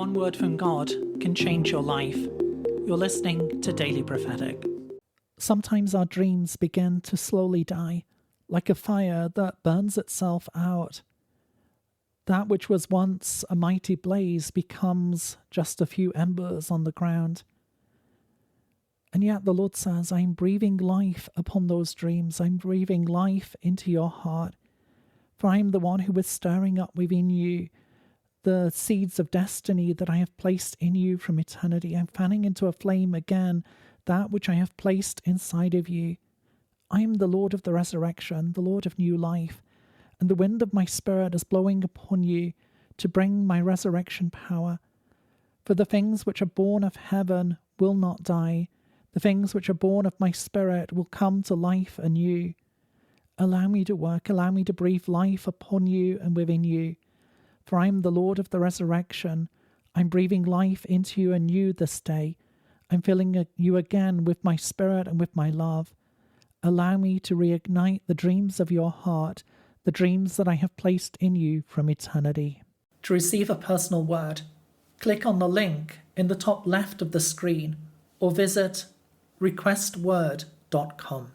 one word from God can change your life. You're listening to Daily Prophetic. Sometimes our dreams begin to slowly die, like a fire that burns itself out. That which was once a mighty blaze becomes just a few embers on the ground. And yet the Lord says, I'm breathing life upon those dreams. I'm breathing life into your heart. For I am the one who is stirring up within you the seeds of destiny that I have placed in you from eternity. I'm fanning into a flame again that which I have placed inside of you. I am the Lord of the resurrection, the Lord of new life, and the wind of my spirit is blowing upon you to bring my resurrection power. For the things which are born of heaven will not die. The things which are born of my spirit will come to life anew. Allow me to work, allow me to breathe life upon you and within you. For I am the Lord of the resurrection. I'm breathing life into you anew this day. I'm filling you again with my spirit and with my love. Allow me to reignite the dreams of your heart, the dreams that I have placed in you from eternity. To receive a personal word, click on the link in the top left of the screen or visit requestword.com.